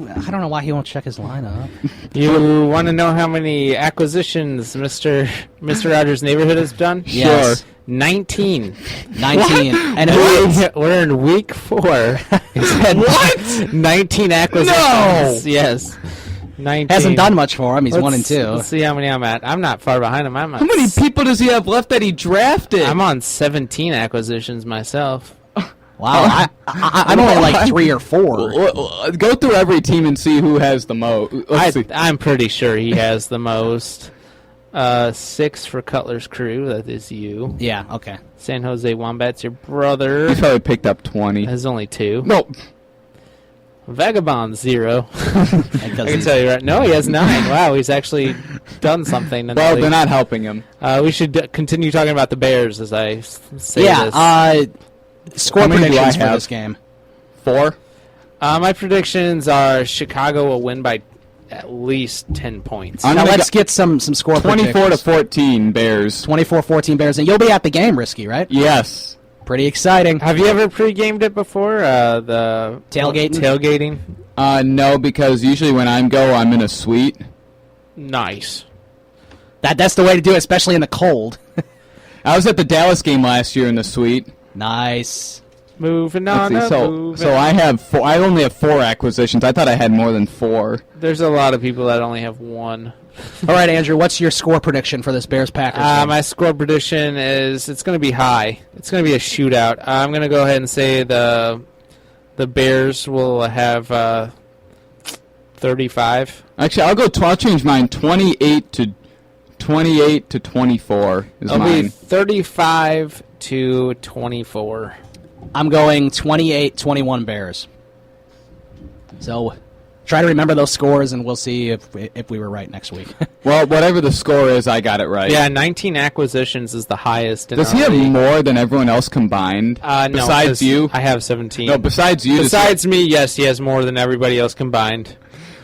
I don't know why he won't check his lineup. You want to know how many acquisitions Mr. Rogers' Neighborhood has done? Yes. Sure. 19. 19. And we're in week 4. He's had What? 19 acquisitions. No! Yes. 19. Hasn't done much for him. He's 1 and 2. Let's see how many I'm at. I'm not far behind him. How many people does he have left that he drafted? I'm on 17 acquisitions myself. Wow, I'm only like 3 or 4. Go through every team and see who has the most. I'm pretty sure he has the most. 6 for Cutler's Crew. That is you. Yeah, okay. San Jose Wombats, your brother. He's probably picked up 20. Has only 2. No. Vagabond 0. I can tell you right. No, he has 9. Wow, he's actually done something. Well, they're not helping him. We should continue talking about the Bears as I say this. Score predictions for this game. 4. My predictions are Chicago will win by at least 10 points. Now let's get some score 24 to 14 Bears. 24-14 Bears. And you'll be at the game, Risky, right? Yes. Pretty exciting. Have you ever pre-gamed it before? The tailgating? No, because usually when I'm I'm in a suite. Nice. That's the way to do it, especially in the cold. I was at the Dallas game last year in the suite. Nice. Moving on. So I have 4. I only have 4 acquisitions. I thought I had more than 4. There's a lot of people that only have 1. All right, Andrew, what's your score prediction for this Bears-Packers game? My score prediction is it's going to be high. It's going to be a shootout. I'm going to go ahead and say the Bears will have 35. Actually, I'll change mine. 28 to 24 is It'll mine. be 35 to 24. I'm going 28-21 Bears. So try to remember those scores, and we'll see if we were right next week. Well, whatever the score is, I got it right. Yeah, 19 acquisitions is the highest. Does he have more than everyone else combined? No. Besides you? I have 17. No, besides you. Besides me, yes, he has more than everybody else combined.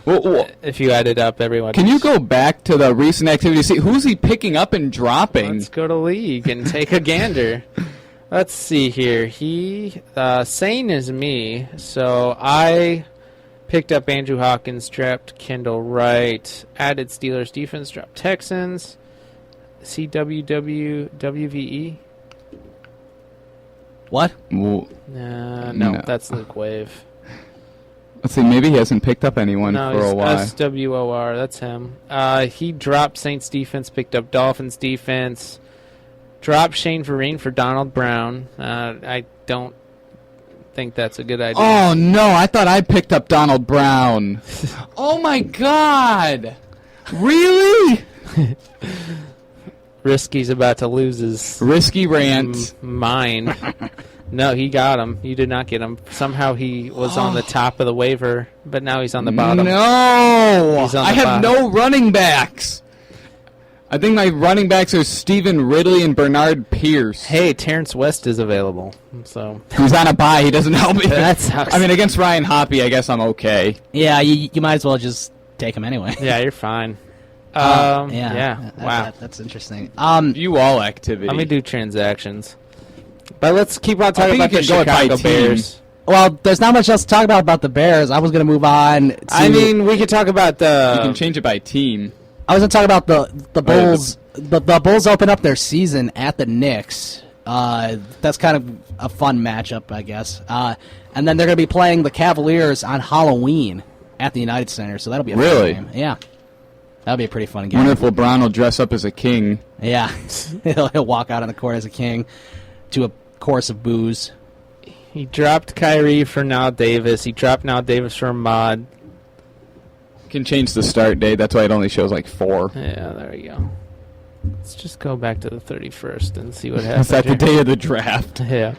Well, if you added up everyone. Can you go back to the recent activity? See, who's he picking up and dropping? Let's go to League and take a gander. Let's see here. Sane is me, so I picked up Andrew Hawkins, dropped Kendall Wright, added Steelers defense, dropped Texans, CWWWVE. What? Well, no, that's Luke Wave. Let's see, maybe he hasn't picked up anyone No, for a while. SWOR, that's him. He dropped Saints defense, picked up Dolphins defense, dropped Shane Vereen for Donald Brown. I don't think that's a good idea. Oh, no, I thought I picked up Donald Brown. Oh, my God. Really? Risky's about to lose his Risky rant. Mind. No, he got him. You did not get him. Somehow he was on the top of the waiver, but now he's on the bottom. No! I have no running backs. I think my running backs are Stephen Ridley and Bernard Pierce. Hey, Terrence West is available. So he's on a bye. He doesn't help me. That sucks. I mean, against Ryan Hoppe, I guess I'm okay. Yeah, you might as well just take him anyway. Yeah, you're fine. Yeah. Wow. That's interesting. View all activity. Let me do transactions. But let's keep on talking about the go Chicago Bears. Well, there's not much else to talk about the Bears. I was going to move on to... I mean, we could talk about the... You can change it by team. I was going to talk about the Bulls. The Bulls open up their season at the Knicks. That's kind of a fun matchup, I guess. And then they're going to be playing the Cavaliers on Halloween at the United Center, so that'll be a fun game. Yeah. That'll be a pretty fun game. I wonder if LeBron will dress up as a king. Yeah. He'll walk out on the court as a king to a chorus of boos. He dropped Kyrie for Now Davis. He dropped Now Davis for Ahmad. Can change the start date. That's why it only shows like 4. Yeah, there you go. Let's just go back to the 31st and see what happens. Is that the day of the draft? Yeah.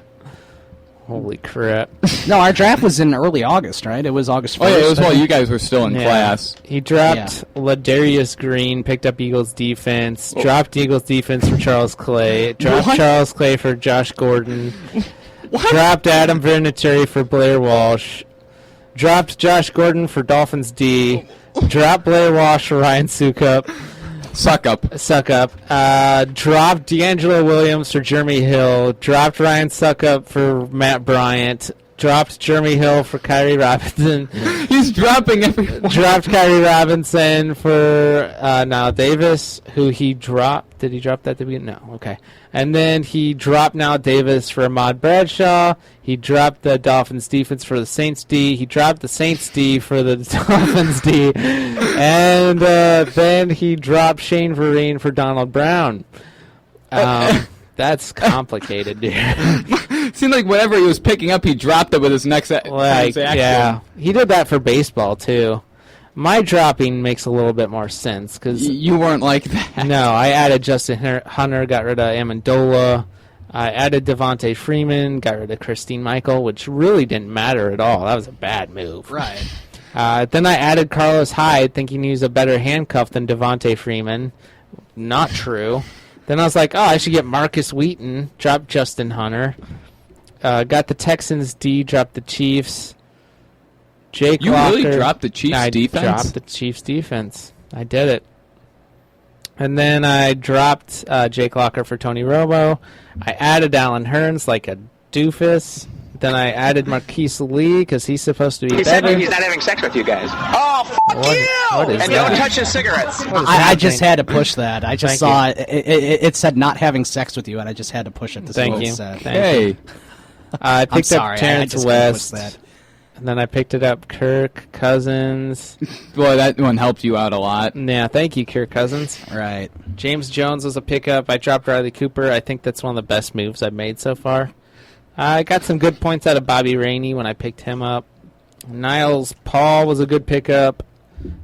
Holy crap. No, our draft was in early August, right? It was August 1st. Oh, yeah, it was while you guys were still in class. He dropped Ladarius Green, picked up Eagles defense, dropped Eagles defense for Charles Clay, dropped Charles Clay for Josh Gordon, dropped Adam Vinatieri for Blair Walsh, dropped Josh Gordon for Dolphins D, dropped Blair Walsh for Ryan Suckup. Suck up. Dropped D'Angelo Williams for Jeremy Hill. Dropped Ryan Suckup for Matt Bryant. dropped Jeremy Hill for Kyrie Robinson. He's dropping everyone. Dropped Kyrie Robinson for Niall Davis, who he dropped. Did he drop that at the beginning? No. Okay. And then he dropped Niall Davis for Ahmad Bradshaw. He dropped the Dolphins defense for the Saints D. He dropped the Saints D for the Dolphins D. And then he dropped Shane Vereen for Donald Brown. That's complicated, dude. Seemed like whatever he was picking up, he dropped it with his next transaction. Yeah. He did that for baseball, too. My dropping makes a little bit more sense because you weren't like that. No, I added Justin Hunter, got rid of Amendola. I added Devontae Freeman, got rid of Christine Michael, which really didn't matter at all. That was a bad move. Right. Then I added Carlos Hyde, thinking he was a better handcuff than Devontae Freeman. Not true. Then I was like, I should get Marcus Wheaton, dropped Justin Hunter. Got the Texans D, dropped the Chiefs. Jake Locker. Really dropped the Chiefs' defense? I dropped the Chiefs' defense. I did it. And then I dropped Jake Locker for Tony Romo. I added Alan Hearns like a doofus. Then I added Marquise Lee because he's supposed to be better. He's not having sex with you guys. Oh, fuck you! What is and that? don't touch his cigarettes. I just had to push that. I just Thank saw it said not having sex with you, and I just had to push it to see Thank what you. it said. Hey. I I'm picked sorry. up Terrence I just couldn't push West. that. And then I picked it up Kirk Cousins. Boy, that one helped you out a lot. Yeah, thank you, Kirk Cousins. Right. James Jones was a pickup. I dropped Riley Cooper. I think that's one of the best moves I've made so far. I got some good points out of Bobby Rainey when I picked him up. Niles Paul was a good pickup.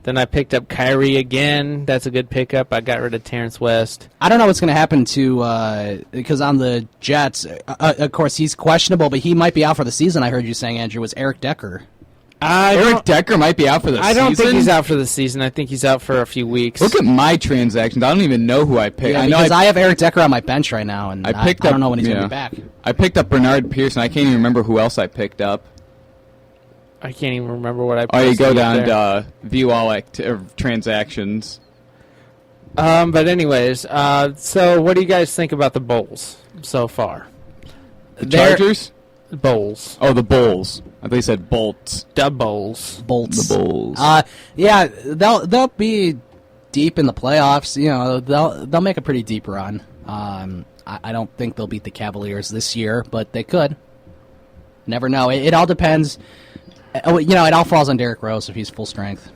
Then I picked up Kyrie again. That's a good pickup. I got rid of Terrence West. I don't know what's going to happen to because on the Jets, of course, he's questionable, but he might be out for the season. I heard you saying, Andrew, was Eric Decker. Eric Decker might be out for the season? I don't think he's out for the season. I think he's out for a few weeks. Look at my transactions. I don't even know who I picked. Yeah, I know because I have Eric Decker on my bench right now, and I picked up, don't know when he's going to be back. I picked up Bernard Pearson. I can't even remember who else I picked up. I can't even remember what I Oh, you go posted down there. to view all transactions. But anyways, so what do you guys think about the Bulls so far? The Chargers? Bulls. Oh, the Bulls. I thought you said Bolts. The Bulls. Bolts. The Bulls. Yeah, they'll be deep in the playoffs. You know, they'll make a pretty deep run. I don't think they'll beat the Cavaliers this year, but they could. Never know. It all depends. You know, it all falls on Derrick Rose if he's full strength.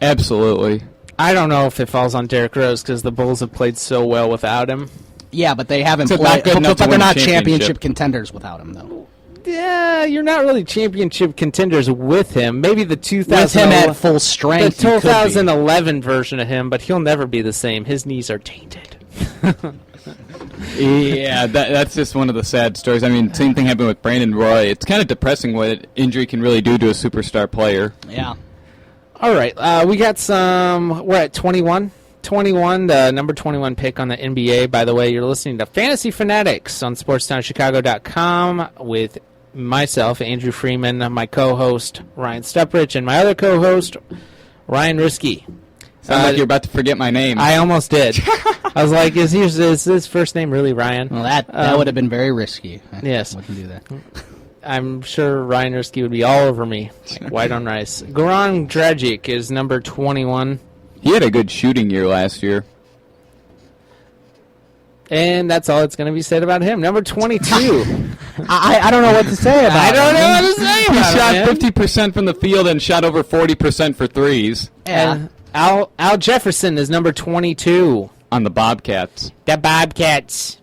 Absolutely. I don't know if it falls on Derrick Rose because the Bulls have played so well without him. Yeah, but they haven't So played. not good enough to But win they're a not championship championship contenders without him, though. Yeah, you're not really championship contenders with him. Maybe the With him at full strength, the he could be. 2011 version of him, but he'll never be the same. His knees are tainted. Yeah, that's just one of the sad stories. I mean, same thing happened with Brandon Roy. It's kind of depressing what injury can really do to a superstar player. Yeah. All right, we got some. We're at 21. 21, the number 21 pick on the NBA. By the way, you're listening to Fantasy Fanatics on SportsTownChicago.com with myself, Andrew Freeman, my co-host, Ryan Stuprich, and my other co-host, Ryan Risky. Sounds like you're about to forget my name. I almost did. I was like, is his first name really Ryan? Well, that would have been very risky. Yes. Wouldn't do that. I'm sure Ryan Risky would be all over me, like white on rice. Goran Dragic is number 21. He had a good shooting year last year. And that's all that's going to be said about him. Number 22. I don't know what to say about I don't him. know what to say He about shot him. 50% from the field and shot over 40% for threes Yeah. Al Jefferson is number 22. on the Bobcats. The Bobcats.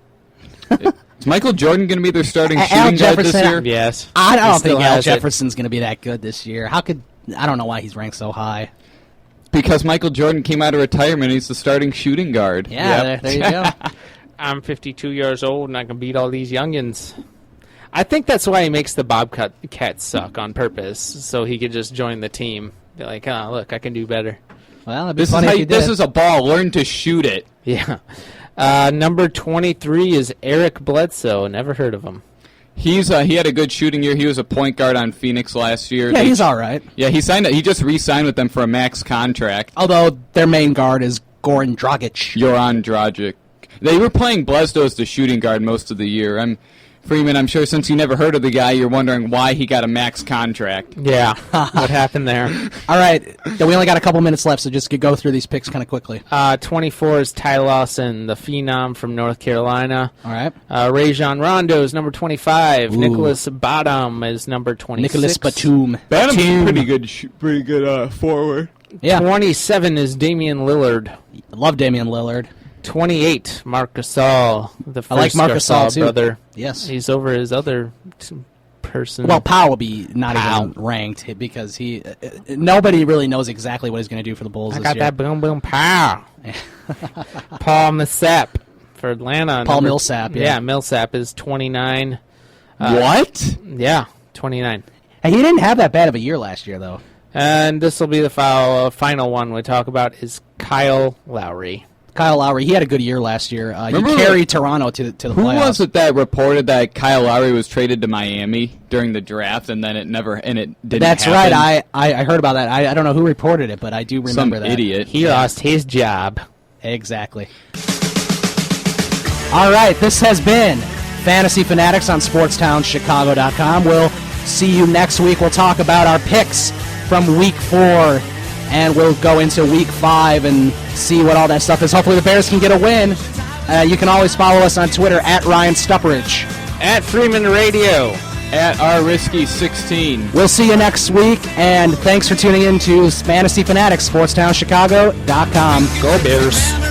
Is Michael Jordan going to be their starting Al shooting guard this Jefferson, year? Yes. I He don't still think Al has it. Jefferson's going to be that good this year. I don't know why he's ranked so high. Because Michael Jordan came out of retirement. He's the starting shooting guard. Yeah, Yep. there you go. I'm 52 years old and I can beat all these youngins. I think that's why he makes the Bobcats suck on purpose, so he could just join the team. Be like, oh, look, I can do better. Well, it'd be This is funny how if you this did. is a ball. Learn to shoot it. Yeah. Number 23 is Eric Bledsoe. Never heard of him. He had a good shooting year. He was a point guard on Phoenix last year. Yeah, he's all right. Yeah, he just re-signed with them for a max contract. Although their main guard is Goran Dragic. Joran Dragic. They were playing Bledsoe as the shooting guard most of the year. Freeman, I'm sure since you never heard of the guy, you're wondering why he got a max contract. Yeah, what happened there? All right, we only got a couple minutes left, so just go through these picks kind of quickly. 24 is Ty Lawson, the phenom from North Carolina. All right. Rajon Rondo is number 25. Ooh. Nicholas Batum is number 26. Nicholas Batum. Batum's pretty good forward. Yeah. 27 is Damian Lillard. Love Damian Lillard. 28, Marc Gasol, the first I like Marc Gasol, too. brother. Yes. He's over his other person. Well, Powell will be not even ranked because nobody really knows exactly what he's going to do for the Bulls I this got year. that boom boom pow. Paul Millsap for Atlanta. Paul Millsap, yeah. Millsap is 29. What? Yeah, 29. Hey, he didn't have that bad of a year last year, though. And this will be the final one we talk about is Kyle Lowry. Kyle Lowry, he had a good year last year. He Remember carried Toronto to the playoffs. Who was it that reported that Kyle Lowry was traded to Miami during the draft and then it didn't That's happen? right. I heard about that. I don't know who reported it, but I do remember that. Some idiot. He lost his job. Exactly. All right, this has been Fantasy Fanatics on SportsTownChicago.com. We'll see you next week. We'll talk about our picks from Week 4. And we'll go into Week 5 and see what all that stuff is. Hopefully the Bears can get a win. You can always follow us on Twitter at Ryan Stuprich. At Freeman Radio. At RRisky16. We'll see you next week, and thanks for tuning in to Fantasy Fanatics, SportsTownChicago.com. Go Bears.